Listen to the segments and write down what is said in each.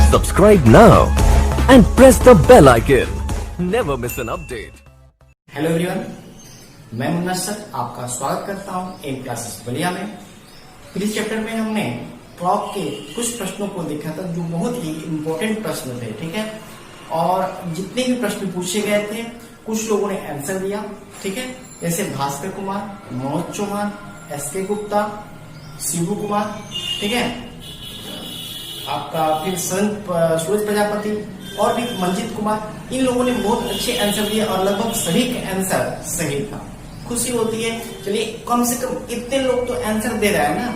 Subscribe now and press the bell icon. Never miss an update. Hello everyone, मैं Munna sir आपका स्वागत करता हूं एम क्लासेस बलिया में। पिछले चैप्टर में हमने क्लॉक के कुछ प्रश्नों को देखा था जो बहुत ही इम्पोर्टेंट प्रश्न थे, ठीक है। और जितने भी प्रश्न पूछे गए थे कुछ लोगों ने आंसर दिया, ठीक है। जैसे भास्कर कुमार, मनोज चौहान, एसके गुप्ता, शिबू कुमार, ठीक है, आपका फिर सूरज प्रजापति और भी मंजीत कुमार, इन लोगों ने बहुत अच्छे आंसर दिए और लगभग सभी का आंसर सही था। खुशी होती है, चलिए कम से कम इतने लोग तो आंसर दे रहे हैं ना,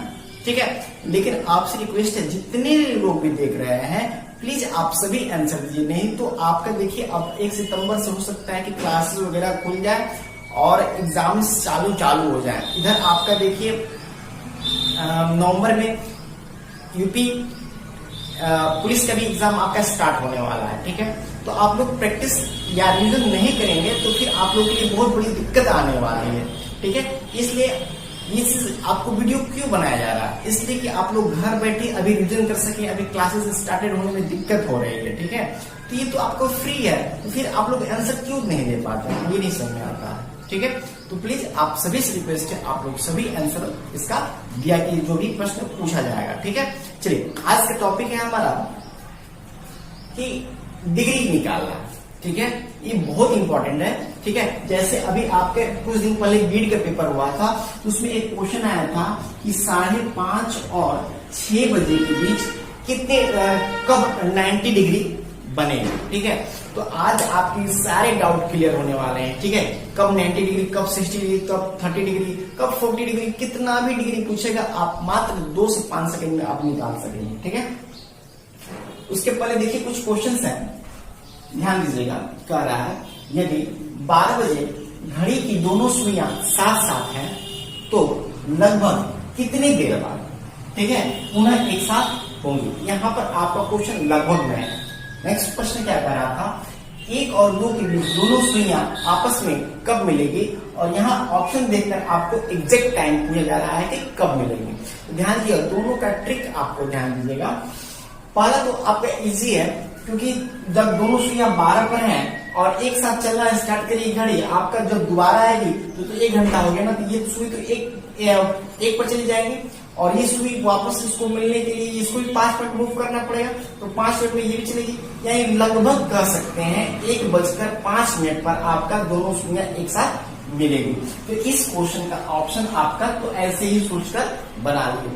ठीक है। लेकिन आपसे रिक्वेस्ट है, जितने लोग भी देख रहे हैं प्लीज आप सभी आंसर दीजिए, नहीं तो आपका देखिए अब 1 सितंबर से हो सकता है कि क्लासेस वगैरह खुल जाए और एग्जाम्स चालू हो जाए। इधर आपका देखिए नवंबर में यूपी पुलिस का भी एग्जाम आपका स्टार्ट होने वाला है, ठीक है। तो आप लोग प्रैक्टिस या रिविजन नहीं करेंगे तो फिर आप लोगों के लिए बहुत बड़ी दिक्कत आने वाली है, ठीक है। इसलिए ये चीज आपको वीडियो क्यों बनाया जा रहा है, इसलिए कि आप लोग घर बैठे अभी रिविजन कर सके। अभी क्लासेस स्टार्टेड होने में दिक्कत हो रही है, ठीक है। तो ये तो आपको फ्री है, तो फिर आप लोग आंसर क्यों नहीं दे पाते, ये नहीं समझ में आता है, ठीक है। तो प्लीज आप सभी से रिक्वेस्ट है, आप लोग सभी आंसर इसका दिया कि जो भी प्रश्न पूछा जाएगा, ठीक है। चलिए आज का टॉपिक है हमारा कि डिग्री निकालना, ठीक है। ये बहुत इंपॉर्टेंट है, ठीक है। जैसे अभी आपके कुछ दिन पहले बीड का पेपर हुआ था, उसमें एक क्वेश्चन आया था कि 5:30 और 6 बजे के बीच कितने कब 90 डिग्री बनेगी, ठीक है। तो आज आपके सारे डाउट क्लियर होने वाले हैं, ठीक है। कब 90 डिग्री, कब 60 डिग्री, कब 30 डिग्री, कब 40 डिग्री, कितना भी डिग्री पूछेगा आप मात्र 2 से 5 सेकंड में आप निकाल सकेंगे, ठीक है। उसके पहले देखिए कुछ क्वेश्चंस हैं, ध्यान दीजिएगा। कह रहा है यदि 12 बजे घड़ी की दोनों सुइयां साथ साथ हैं तो लगभग कितनी देर बाद, ठीक है, पुनः एक साथ होंगी। यहाँ पर आपका क्वेश्चन लगभग में है। नेक्स्ट प्रश्न क्या कह रहा था, 1 और 2 के बीच दोनों सुइयां आपस में कब मिलेगी, और यहाँ ऑप्शन देखकर आपको एग्जैक्ट टाइम पूछा जा रहा है कि कब मिलेगी। तो ध्यान दीजिएगा, दोनों का ट्रिक आपको ध्यान दीजिएगा। पहला तो आपका इजी है, क्योंकि जब दोनों सुइयां 12 पर हैं और एक साथ चलना स्टार्ट करिए घड़ी, आपका जब दोबारा आएगी तो 1 घंटा हो गया ना, तो ये सुई तो एक पर चली जाएगी और ये सुई वापस इसको मिलने के लिए इसको भी 5 मिनट मूव करना पड़ेगा, तो 5 मिनट में ये भी चलेगी। यानी लगभग कह सकते हैं 1:05 पर आपका दोनों सुइयां एक साथ मिलेगी। तो इस क्वेश्चन का ऑप्शन आपका तो ऐसे ही सोचकर बना लीजिए,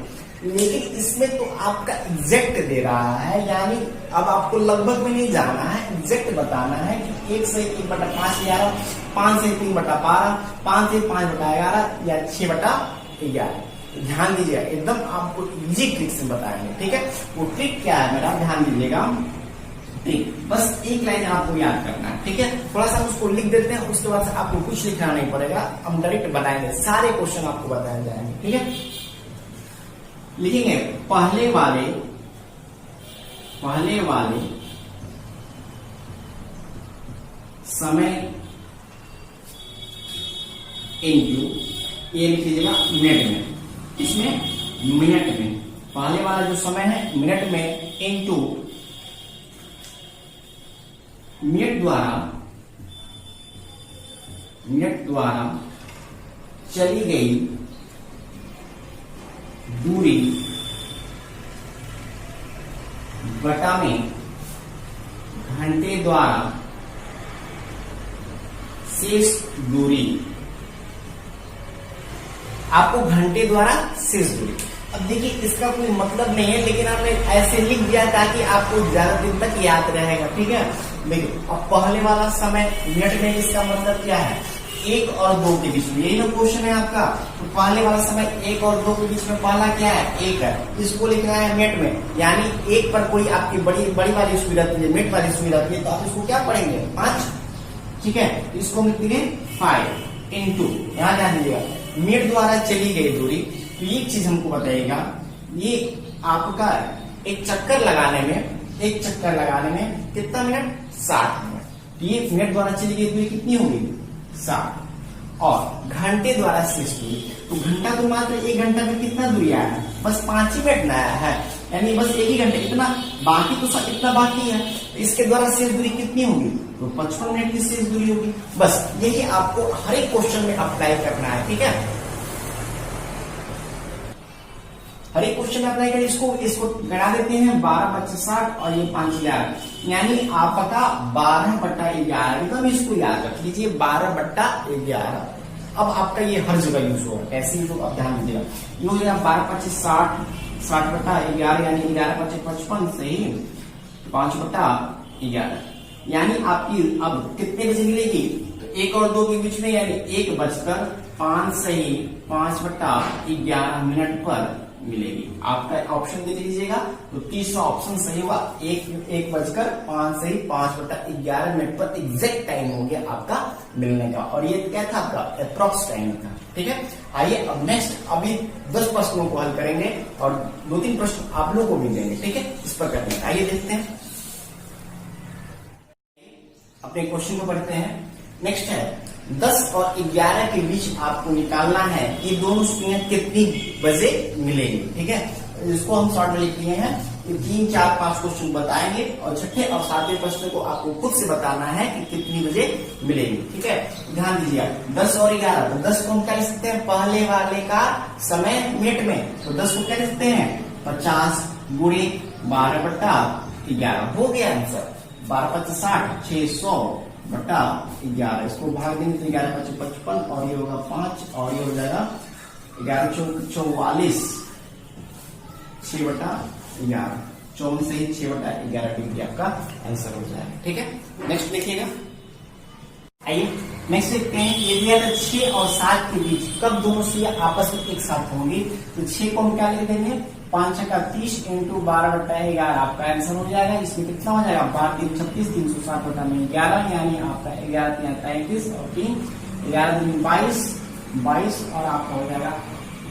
लेकिन इसमें तो आपका एग्जैक्ट दे रहा है, यानी अब आपको लगभग में नहीं जाना है, एग्जैक्ट बताना है कि 1 से 1/5 11, 5 से 3/12, 5 से 5/11 या 6/11। ध्यान दीजिएगा, एकदम आपको इजी ट्रिक से बताएंगे, ठीक है। वो ट्रिक क्या है मेरा, ध्यान दीजिएगा। ट्रिक बस एक लाइन आपको याद करना है, ठीक है। थोड़ा सा उसको लिख देते हैं, उसके बाद आपको कुछ लिखना नहीं पड़ेगा, हम डायरेक्ट बताएंगे, सारे क्वेश्चन आपको बताए जाएंगे, ठीक है। लिखेंगे पहले वाले समय इनटू, ये लिख लीजिएगा मिनट में, इसमें मिनट में, पहले वाला जो समय है मिनट में इनटू मिनट द्वारा चली गई दूरी बटा में घंटे द्वारा शेष दूरी। आपको घंटे द्वारा शेष दूरी, अब देखिए इसका कोई मतलब नहीं है, लेकिन आपने ऐसे लिख दिया ताकि आपको ज्यादा दिन तक याद रहेगा, ठीक है। देखिए अब पहले वाला समय मिनट में, इसका मतलब क्या है, 1 और 2 के बीच में, यही ना क्वेश्चन है आपका। तो पहले वाला समय 1 और 2 के बीच में पहला क्या है, 1 है, इसको लिखना है मिनट में। यानी 1 पर कोई आपकी बड़ी वाली सुई रहती है, मिनट वाली सुई रहती है, तो आप इसको क्या पढ़ेंगे 5, ठीक है। इसको हम लिखेंगे 5 इंटू, यहाँ ध्यान दीजिएगा, मिनट द्वारा चली गई दूरी। तो ये चीज हमको बताइएगा, ये आपका एक चक्कर लगाने में कितना मिनट, 60 मिनट। ये मिनट द्वारा चली गई दूरी कितनी होगी, 60। और घंटे द्वारा शेष दूरी, तो घंटा तो मात्र 1 घंटा में कितना दूरी आया है, बस 5 ही मिनट ना आया है। यानी बस 1 ही घंटे, इतना बाकी तो सब इतना बाकी है। इसके द्वारा शेष दूरी कितनी होगी? तो 55 मिनट की शेष दूरी होगी। बस यही आपको हर एक क्वेश्चन में अप्लाई करना है, ठीक है। हर एक क्वेश्चन में अप्लाई करें। इसको गणा देते हैं 12 25 60 और ये 5 11, यानी आपका 12/11। एकदम इसको याद रख लीजिए 12/11। अब आपका ये हर जगह यूज होगा, कैसे यूज होगा आप ध्यान दीजिएगा। ये हो जाएगा 12 25 60, 60/11 यानी 11 25 55 सही 5/11, यानी आपकी अब कितने बजे मिलेगी? तो 1 और 2 के बीच में, यानी 1:05 सही 5/11 मिनट पर मिलेगी। आपका ऑप्शन देख लीजिएगा, तो तीसरा ऑप्शन सही होगा। 1:05 सही 5/11 मिनट पर एग्जैक्ट टाइम हो गया आपका मिलने का। और ये क्या था? आपका अप्रॉक्स टाइम था, ठीक है। आइए अब नेक्स्ट अभी 10 प्रश्नों को हल करेंगे और 2-3 प्रश्न आप लोगों को भी देंगे, ठीक है। इस पर करते हैं, आइए देखते हैं। अपने क्वेश्चन को पढ़ते हैं। नेक्स्ट है 10 और 11 के बीच आपको निकालना है कि दोनों सुइयां कितनी बजे मिलेंगी, ठीक है। इसको हम शॉर्ट में लिख लिए हैं। 3 4 5 क्वेश्चन बताएंगे और छठे और सातवें प्रश्न को आपको खुद से बताना है कि कितनी बजे मिलेगी, ठीक है। ध्यान दीजिए 10 और 11, तो 10 को हम क्या लिख सकते हैं? पहले वाले का समय मिनट में, तो 10 को क्या लिख सकते हैं? 50 गुणे 12/11 हो गया आंसर। 12 25 60 600/11। इसको भाग देंगे तो 11 25 55 और ये होगा 5 और ये हो जाएगा 11 44 6/11 54 से ही 6/11 डिग्री आपका आंसर हो जाएगा, ठीक है। नेक्स्ट देखिएगा, आइए नेक्स्ट देखते हैं। यदि अगर 6 और 7 के बीच कब दोनों सुइयां आपस में एक साथ होंगी, तो 6 को हम क्या लिख देंगे? 5 का 30 × 12/11 आपका आंसर हो जाएगा। इसमें कितना हो जाएगा? 12 3 36 360/11, यानी आपका 11 3 33 और 3 11 3 22 और आपका हो जाएगा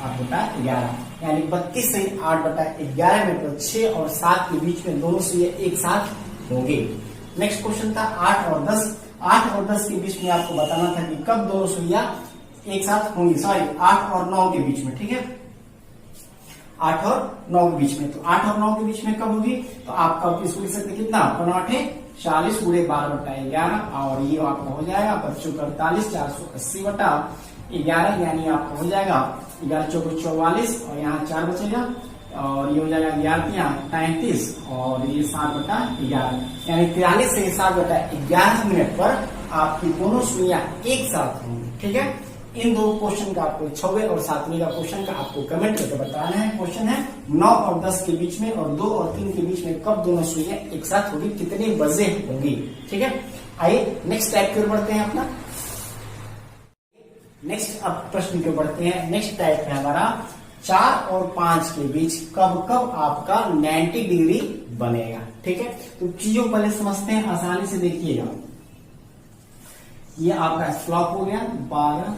8/11, यानी 32 से 8/11 में तो 6 और 7 के बीच में दोनों सुइयां एक साथ होंगे। नेक्स्ट क्वेश्चन था 8 और 10। 8 और 10 के बीच में आपको बताना था कि कब दोनों सुइयां एक साथ होंगी। सॉरी 8 और 9 के बीच में, ठीक है। 8 और 9 के बीच में, तो 8 और 9 के बीच में कब होगी? तो आपका इसको लिख सकते कितना? 40 गुणे 12/11 और ये आपका हो जाएगा 45 480/11, यानी आपका हो जाएगा 11 4 44 और यहाँ 4 बचेगा और ये हो जाएगा 11 33 और ये 7/11, यानी 43 से 7/11 मिनट पर आपकी दोनों सुइयां एक साथ होंगी, ठीक है। इन दो क्वेश्चन का आपको 6वें और 7वें का क्वेश्चन का आपको कमेंट करके बताना है। क्वेश्चन है 9 और 10 के बीच में और 2 और 3 के बीच में कब दोनों सुइयां एक साथ होगी, कितने बजे होंगी, ठीक है। आइए नेक्स्ट टाइप की ओर बढ़ते हैं अपना। नेक्स्ट अब प्रश्न की ओर बढ़ते हैं। नेक्स्ट टाइप है हमारा 4 और 5 के बीच कब कब आपका 90 डिग्री बनेगा, ठीक है। तो चीजों को पहले समझते हैं, आसानी से देखिएगा। ये आपका स्लॉप हो गया 12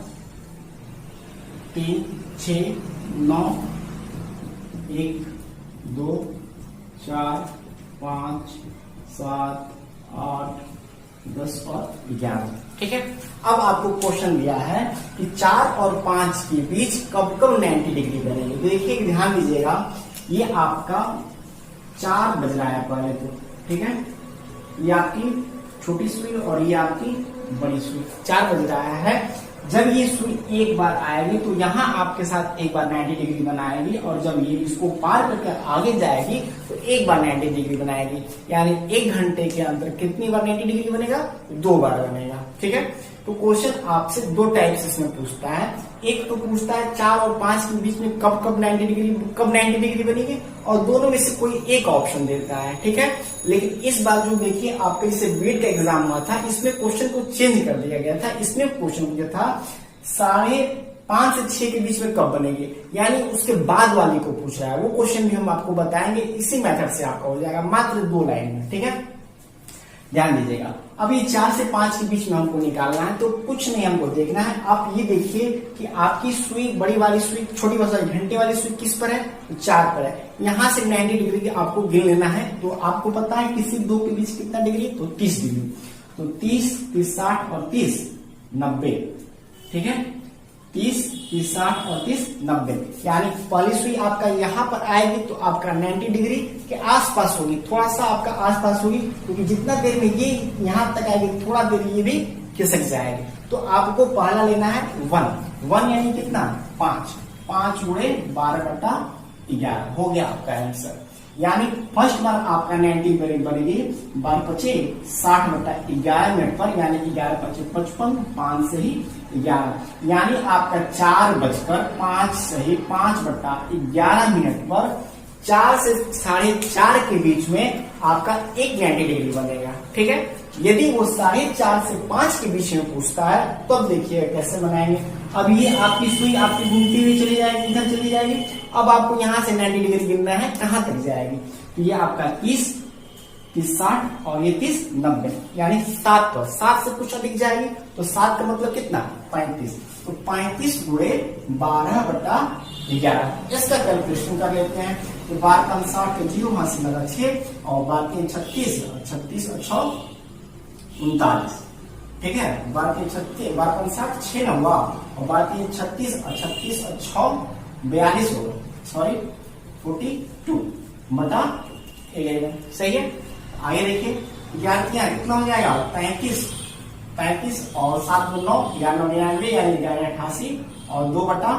3 6 9 1 2 4 5 7 8 10 और 11, ठीक है। अब आपको क्वेश्चन दिया है कि 4 और 5 के बीच कब कब 90 डिग्री बनेगी। देखिए ध्यान दीजिएगा, ये आपका 4 बज रहा है पहले तो, ठीक है। ये आपकी छोटी सुई और ये आपकी बड़ी सुई, 4 बज रहा है। जब ये सुई एक बार आएगी तो यहाँ आपके साथ एक बार 90 डिग्री बनाएगी और जब ये इसको पार करके आगे जाएगी तो एक बार 90 डिग्री बनाएगी, यानी 1 घंटे के अंदर कितनी बार 90 डिग्री बनेगा? 2 बार बनेगा, ठीक है। तो क्वेश्चन आपसे 2 टाइप से इसमें पूछता है। एक तो पूछता है 4 और 5 के बीच में कब 90 डिग्री बनेगी, और दोनों में से कोई एक ऑप्शन देता है, ठीक है। लेकिन इस बार जो देखिए आपके जैसे बीएड का एग्जाम हुआ था, इसमें क्वेश्चन को चेंज कर दिया गया था। इसमें क्वेश्चन जो था 5:30 से 6 के बीच में कब बनेगी, यानी उसके बाद वाली को पूछ रहा है। वो क्वेश्चन भी हम आपको बताएंगे, इसी मेथड से आपका हो जाएगा मात्र 2 लाइन में, ठीक है। ध्यान दीजिएगा, अब ये 4 से 5 के बीच में हमको निकालना है, तो कुछ नहीं हमको देखना है। आप ये देखिए कि आपकी सुई, बड़ी वाली सुई, छोटी वाली घंटे वाली सुई किस पर है? तो 4 पर है। यहां से 90 डिग्री की आपको गिन लेना है। तो आपको पता है किसी 2 के बीच कितना डिग्री? तो 30 डिग्री। तो 30 30 60 और 30 90, ठीक है। 30, 30, 60 और 30, 90। यानी पहली सुई आपका यहाँ पर आएगी तो आपका 90 डिग्री के आसपास होगी, थोड़ा सा आपका आसपास होगी, क्योंकि जितना देर में ये यहाँ तक आएगी थोड़ा देर ये भी खिसक जाएगी। तो आपको पहला लेना है 1 यानी कितना 5 गुणे 12/11 हो गया आपका आंसर। यानी फर्स्ट बार आपका 90 बनेगी 12×5 60/11 मिनट पर, यानी 11×5 55, 5 से ही 11, यानी आपका 4:05 सही 5/11 मिनट पर 4 से 4:30 के बीच में आपका एक 90 डिग्री बनेगा। ठीक है, यदि वो 4:30 से 5 के बीच में पूछता है तो अब देखिए कैसे बनाएंगे। अब ये आपकी सुई आपकी घूमती हुई चली जाएगी, इधर चली जाएगी। अब आपको यहाँ से 90 डिग्री गिनना है, कहां तक जाएगी। तो ये आपका 30, 60 और ये 30, 90, यानी 7 पर 7 से कुछ अधिक जाएगी। तो 7 का मतलब कितना 35। तो 35 गुणे 12/11 इसका कैलकुलेशन कर लेते हैं। तो 12×60 के 0 वहां से लगा 6 और 12×3 36 और 36 और 6 39। ठीक है, 12×36 12×60 6 न हुआ और 12×3 36 और 36 और 6 42 होगा, सॉरी 42 बटा 11। सही है, आगे देखिए 11 कितना हो जाएगा 35 और 7 9 11 99 यानी 1188 और 2/11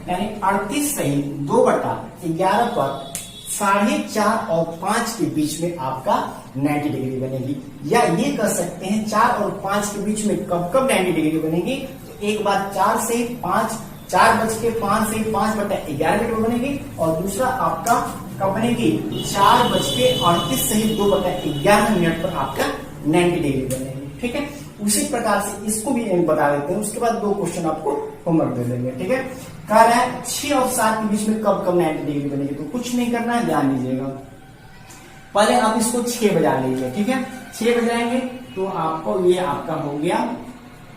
यानी 38 सही 2/11 पर 4:30 और 5 के बीच में आपका 90 डिग्री बनेगी। या ये कर सकते हैं 4 और 5 के बीच में कब 90 डिग्री बनेगी। तो एक बार 4 से 5 4:05 से 5/11 मिनट बनेगी और दूसरा आपका कब बनेगी 4:38 से 2/11 मिनट पर आपका 90 डिग्री बनेगी। ठीक है, उसी प्रकार से इसको भी बता देते हैं, उसके बाद 2 क्वेश्चन आपको होमवर्क दे देंगे। ठीक है, कह रहा है 6 और 7 के बीच में कब 90 डिग्री बनेगी। तो कुछ नहीं करना है, ध्यान दीजिएगा। पहले आप इसको 6 बजा लीजिए। ठीक है, 6 बजाएंगे तो आपको ये आपका हो गया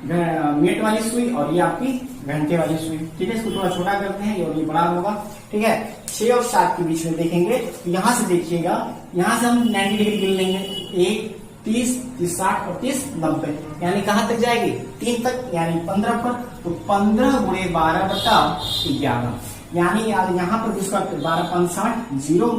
मिनट वाली सुई और ये आपकी घंटे वाली सुई। ठीक है, इसको थोड़ा छोटा करते हैं और ये बड़ा होगा। ठीक है, 6 और 7 के बीच में देखेंगे तो यहां से देखिएगा, यहां से हम 90 डिग्री गिन लेंगे 1 30 30 60 और 30 90, यानी कहां तक जाएगी 3 तक, यानी 15 पर। तो 15 गुणे 12/11 यानी यहाँ पर उसका 12×5 0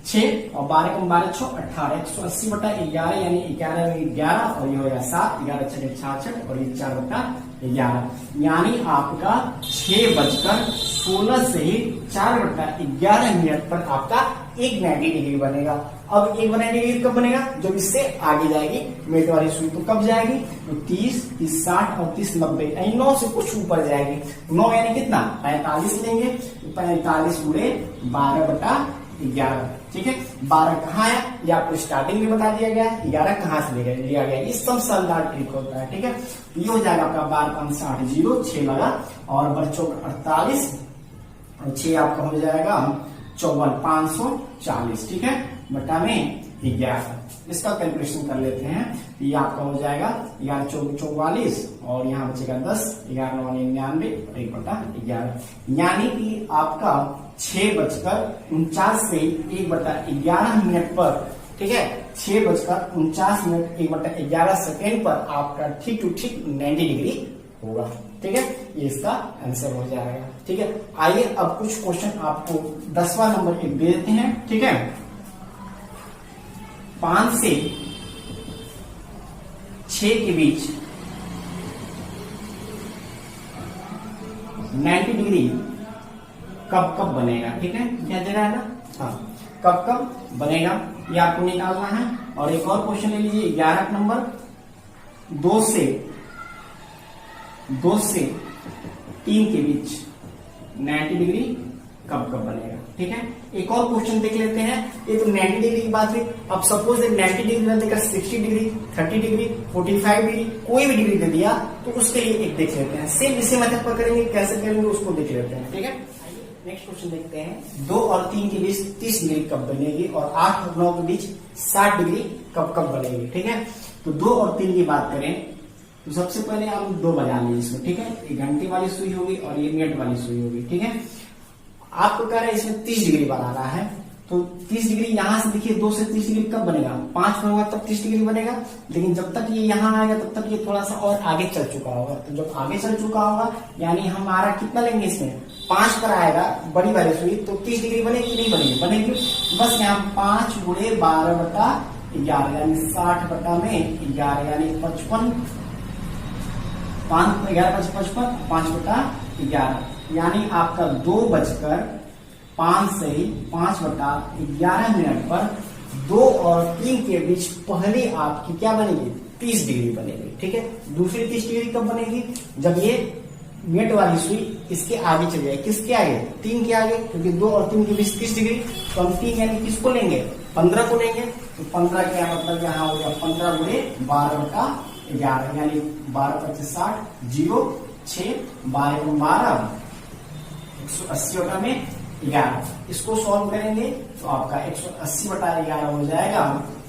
6 और 12×12 6 18 180/11 यानी 11 में 11 और ये हो गया 7 11 6 66 और ये 4/11 यानी आपका 6:16 से ही 4/11 मिनट पर आपका एक 90 डिग्री बनेगा। अब एक 90 डिग्री कब बनेगा जब इससे आगे जाएगी मिनट वाली सुई। तो कब जाएगी तो 30 30 60 और 30 90 यानी 9 से कुछ ऊपर जाएगी। 9 यानी कितना 45 लेंगे। 45 गुणे 12/11। ठीक है, 12 कहाँ है ये आपको स्टार्टिंग में बता दिया गया है, 11 कहाँ से लिया गया इस सब सलदार ट्रिक होता है। ठीक है, ये हो जाएगा आपका 12×5 0 6 लगा और बच्चों का 48 और 6 आपका हो जाएगा 54 540। ठीक है, बटा में 11 इसका कैलकुलेशन कर लेते हैं। ये आपका हो जाएगा 11 44 और यहाँ बचेगा 10 11 9 99 और 1/11 यानी कि आपका 6:49 से 1/11 मिनट पर। ठीक है, 6:49 मिनट 1/11 सेकेंड पर आपका ठीक टू ठीक 90 डिग्री होगा। ठीक है, ये इसका आंसर हो जाएगा। ठीक है, आइए अब कुछ क्वेश्चन आपको 10वां नंबर एक दे देते हैं। ठीक है, 5 से 6 के बीच 90 डिग्री कब बनेगा। ठीक है, क्या दे रहा है ना, हाँ कब बनेगा ये आपको निकालना है। और एक और क्वेश्चन ले लीजिए 11 नंबर 2 से 3 के बीच 90 डिग्री कब बनेगा। ठीक है, एक और क्वेश्चन देख लेते हैं। ये तो 90 डिग्री की बात हुई। अब सपोज 90 डिग्री ना देकर 60 डिग्री 30 डिग्री 45 डिग्री कोई भी डिग्री दे दिया तो उसके लिए एक देख लेते हैं। सेम इसी मेथड पर करेंगे, कैसे करेंगे उसको देख लेते हैं। ठीक है, नेक्स्ट क्वेश्चन देखते हैं 2 और 3 के बीच 30 डिग्री कब बनेगी और 8 और 9 के बीच 60 डिग्री कब बनेगी। ठीक है, तो 2 और 3 की बात करें तो सबसे पहले हम 2 बजा लेंगे इसमें। ठीक है, ये घंटे वाली सुई होगी और ये मिनट वाली सुई होगी। ठीक है, आपको कह रहे हैं इसमें 30 डिग्री बनाना है तो 30 डिग्री यहाँ से देखिए 2 से 30 डिग्री कब बनेगा, 5 पर होगा तब 30 डिग्री बनेगा। लेकिन जब तक ये यहाँ आएगा तब तक ये थोड़ा सा और आगे चल चुका होगा। तो जब आगे चल चुका होगा यानी हमारा कितना लेंगे इसमें, 5 पर आएगा बड़ी वाली सुई, तो 30 डिग्री बनेगी नहीं बनेगी, बनेगी। बस यहाँ 5 गुणे 12/11 यानी 60 में 11 यानी 55, 5 11 55 5/11 यानी आपका 2:05 से 5/11 पर 2 और 3 के बीच पहले आपकी क्या बनेगी, 30 डिग्री बनेगी। ठीक है, दूसरी 30 डिग्री कब बनेगी, जब ये नेट वाली सुई इसके आगे चल जाए, किसके आगे, 3 के आगे, क्योंकि 2 और 3 के बीच 30 डिग्री। तो हम 3 यानी किसको लेंगे, 15 को लेंगे। तो 15 क्या मतलब यहाँ हो गया 15 गुणे 12/11 यानी 12 25 60 0 6 12 12 180 में 11। इसको सॉल्व करेंगे तो आपका 180/11 हो जाएगा।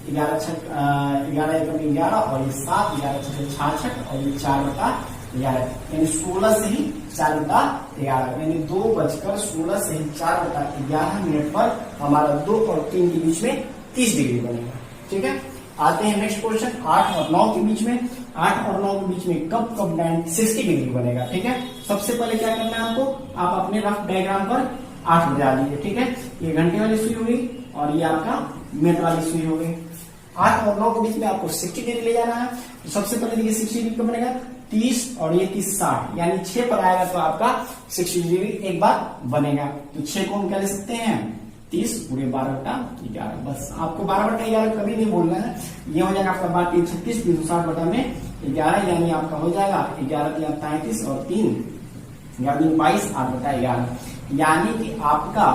11 एकम 11 और ये 7, 11 छठे 66 और ये 4/11 यानी 16 से ही 4/11 यानी 2:16 से ही 4/11 पर हमारा 2 और 3 के बीच में 30 डिग्री बनेगा। ठीक है, आते हैं नेक्स्ट क्वेश्चन। 8 और 9 के बीच में, 8 और 9 के बीच में कब 60 डिग्री बनेगा। ठीक है, सबसे पहले क्या करना है आपको, आप अपने रफ डायग्राम पर 8 बजा लीजिए। ठीक है, ये घंटे वाली सुई हो गई और ये आपका मिनट वाली सुई हो गई। 8 और 9 के बीच में आपको 60 डिग्री ले जाना है। तो सबसे पहले देखिए 60 डिग्री कब बनेगा, 30 और ये 30 60 यानी 6 पर आएगा तो आपका 60 डिग्री एक बार बनेगा। तो 6 को हम क्या ले सकते हैं, 30 गुणे 12/11। बस आपको 12/11 कभी नहीं बोलना है। ये हो जाएगा आपका 12 3 36 360/11 यानी आपका हो जाएगा 11 3 33 और 3 यानी 22 8/11 यानी कि आपका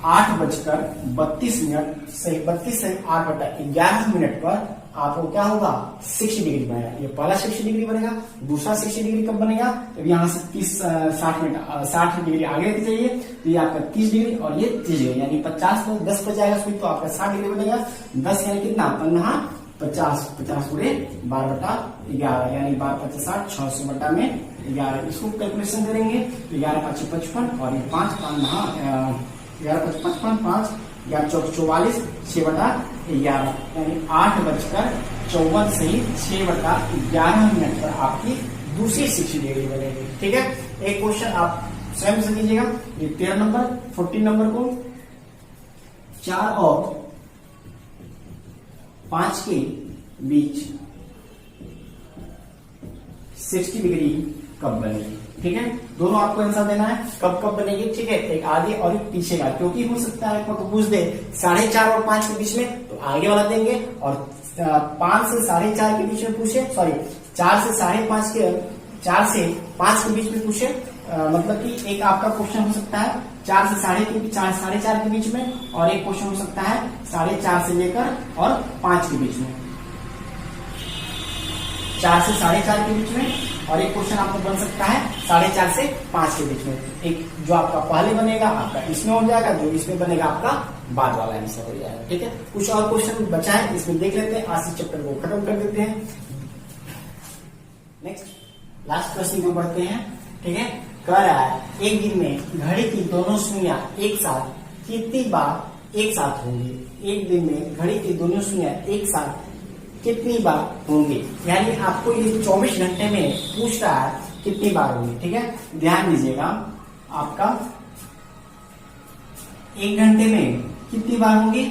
8:32 से 8/11 पर आपको क्या होगा, 60 डिग्री बनेगा। ये पहला 60 डिग्री बनेगा। दूसरा 60 डिग्री कब बनेगा, तो यहाँ से 60 डिग्री आगे लेते जाइए तो ये आपका 30 डिग्री और ये 30 डिग्री यानी 50 में 10 पर जाएगा सुई तो आपका 60 डिग्री बनेगा। 10 यानी कितना, 50 50 गुणे 12/11 यानी 12 50 60 600 में 11। इसको कैलकुलेशन करेंगे तो 11 5 55 और ये 5 11 5 55 5 11 44 6/11 यानी 8:54 से ही 6/11 पर आपकी दूसरी 60 डिग्री बनेगी। ठीक है, एक क्वेश्चन आप स्वयं से कीजिएगा। ये 13 नंबर 14 नंबर को 4 और 5 के बीच 60 डिग्री कब बनेगी। ठीक है, दोनों आपको आंसर देना है कब कब बनेगी। ठीक है, एक आगे और एक पीछे का, क्योंकि हो सकता है आपको पूछ दे 4:30 और 5 के बीच में तो आगे वाला देंगे, और 5 से 4:30 के बीच में पूछे, सॉरी 4 से 5:30 के 4 से 5 के बीच में पूछे, मतलब कि एक आपका क्वेश्चन हो सकता है 4 से 4:30 के बीच में, और एक क्वेश्चन हो सकता है 4:30 से लेकर और 5 के बीच में, 4 से 4:30 के बीच में, और एक क्वेश्चन आपको बन सकता है 4:30 से 5 के बीच में। एक जो आपका पहले बनेगा आपका इसमें हो जाएगा, जो इसमें बनेगा आपका बाद वाला आंसर हो जाएगा। ठीक है, कुछ और क्वेश्चन बचा है इसमें देख लेते हैं, आज इस चैप्टर को खत्म कर देते हैं। नेक्स्ट लास्ट प्रश्न को बढ़ते हैं। ठीक है, कह रहा है एक दिन में घड़ी की दोनों सुइयां एक साथ कितनी बार एक साथ होंगी। एक दिन में घड़ी की दोनों सुइयां एक साथ कितनी बार होंगे, यानी आपको ये 24 घंटे में पूछ रहा है कितनी बार होंगी। ठीक है, ध्यान दीजिएगा, आपका 1 घंटे में कितनी बार होंगी,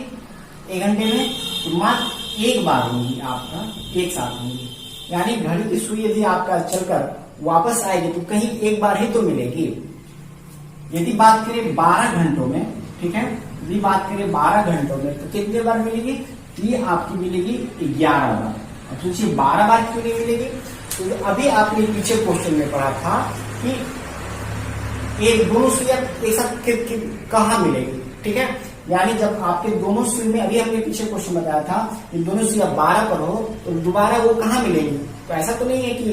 1 घंटे में तो मात्र 1 बार होंगी, आपका एक साथ होंगी। यानी घड़ी की सुई यदि आपका चलकर वापस आएगी तो कहीं 1 बार ही तो मिलेगी। यदि बात करें 12 घंटों में, ठीक है, यदि बात करें 12 घंटों में तो कितने बार मिलेगी, ये आपकी मिलेगी 11 बार। अब सोचिए 12 बार क्यों नहीं मिलेगी, तो अभी आपने पीछे क्वेश्चन में पढ़ा था कि एक दोनों सुइयां एक साथ कहाँ मिलेगी। ठीक है, यानी जब आपके दोनों सुई में, अभी हमने पीछे क्वेश्चन बताया था कि दोनों सुइयां 12 पर हो तो दोबारा वो कहाँ मिलेगी। तो ऐसा तो नहीं है कि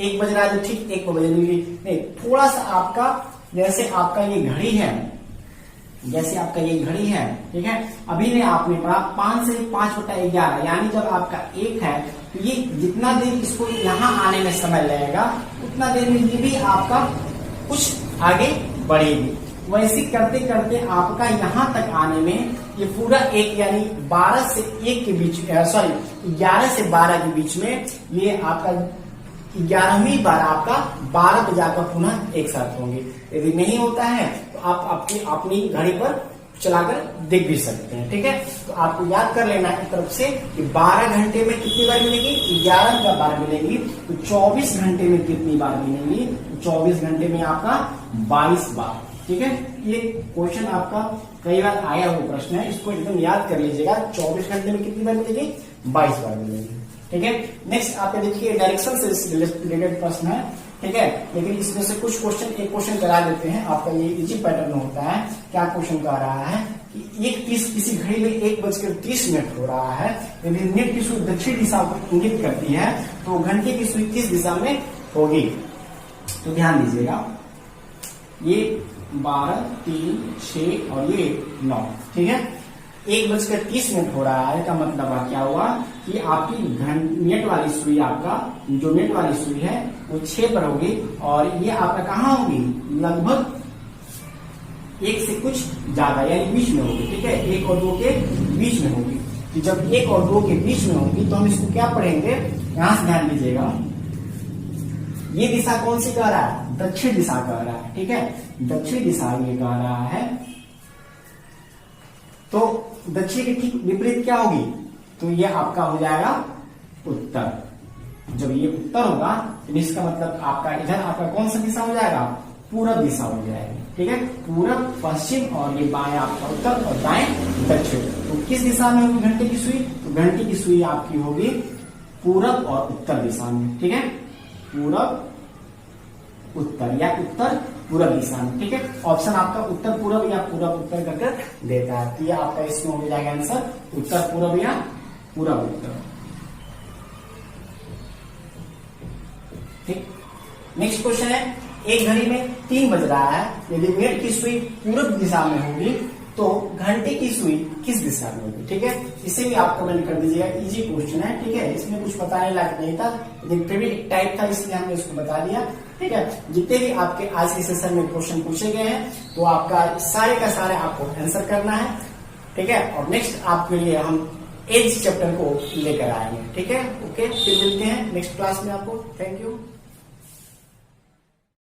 1 बज रहा है तो ठीक 1 बजे मिलेगी, नहीं, थोड़ा सा आपका जैसे आपका ये घड़ी है, जैसे आपका ये घड़ी है, ठीक है, अभी ने आपने पढ़ा 5 से 5/11 यानी जब आपका 1 है तो ये जितना देर इसको यहाँ आने में समय लगेगा उतना देर में ये भी आपका कुछ आगे बढ़ेगी। वैसे करते करते आपका यहाँ तक आने में ये पूरा एक यानी 12 से 1 के बीच, सॉरी 11 से 12 के बीच में ये आपका 11वीं बार आपका 12 बजे आपका पुनः एक साथ होंगे। यदि नहीं होता है तो आप अपनी घड़ी पर चलाकर देख भी सकते हैं। ठीक है, तो आपको याद कर लेना है तरफ से कि 12 घंटे में कितनी बार मिलेगी, 11 का बार मिलेगी, तो 24 घंटे में कितनी बार मिलेंगी, 24 घंटे में आपका 22 बार। ठीक है, ये क्वेश्चन आपका कई बार आया हुआ प्रश्न है, इसको एकदम याद कर लीजिएगा। 24 घंटे में कितनी बार मिलेगी, 22 बार मिलेगी। ठीक है, नेक्स्ट आप देखिए डायरेक्शन से रिलेटेड प्रश्न है। ठीक है, लेकिन इसमें से कुछ क्वेश्चन, एक क्वेश्चन करा देते हैं, आपका ये इजी पैटर्न होता है। क्या क्वेश्चन कह रहा है कि 1:30 किसी घड़ी में 1:30 हो रहा है, यदि नेट की सुई दक्षिण दिशा को इंगित करती है तो घंटे की सुई किस दिशा में होगी। तो ध्यान दीजिएगा, ये 12, 3, 6 और ये 9। ठीक है, 1:30 हो रहा है का मतलब क्या हुआ कि आपकी नेट वाली सुई, आपका जो नेट वाली सुई है वो 6 पर होगी और ये आपका कहाँ होगी, लगभग 1 से कुछ ज्यादा यानी बीच में होगी। ठीक है, 1 और 2 के बीच में होगी। तो जब 1 और 2 के बीच में होगी तो हम इसको क्या पढ़ेंगे, यहां से ध्यान दीजिएगा, ये दिशा कौन सी कह रहा है, दक्षिण दिशा कह रहा है। ठीक है, दक्षिण दिशा ये कह रहा है, तो दक्षिण के ठीक विपरीत क्या होगी, तो ये आपका हो जाएगा उत्तर। जब ये उत्तर होगा तो इसका मतलब आपका इधर आपका कौन सा दिशा हो जाएगा, पूरब दिशा हो जाएगी। ठीक है, पूरब पश्चिम और ये बाएं आपका उत्तर और दाएं दक्षिण। तो किस दिशा में होगी घंटे की सुई, तो घंटे की सुई आपकी होगी पूरब और उत्तर दिशा में। ठीक है, पूरब उत्तर या उत्तर पूरब दिशा में। ठीक है, ऑप्शन आपका उत्तर पूरब या पूरब उत्तर करके देता है। तो ये आपका इसमें हो जाएगा आंसर उत्तर पूरब या पूरब उत्तर। ठीक, नेक्स्ट क्वेश्चन है, एक घड़ी में 3 बज रहा है, यदि नेट की सुई पूरब दिशा में होगी तो घंटे की सुई किस दिशा में होगी। ठीक है, इसे भी आप कमेंट कर दीजिएगा, इजी क्वेश्चन है। ठीक है, इसमें कुछ बताने लायक नहीं था, लेकिन फिर भी टाइप था इसलिए हमने इसको बता दिया। ठीक है, जितने भी आपके आज के सेशन में क्वेश्चन पूछे गए हैं तो आपका सारे का सारे आपको आंसर करना है। ठीक है, और नेक्स्ट आपके लिए हम एज चैप्टर को लेकर आएंगे। ठीक है, ओके, फिर मिलते हैं नेक्स्ट क्लास में आपको। Thank you.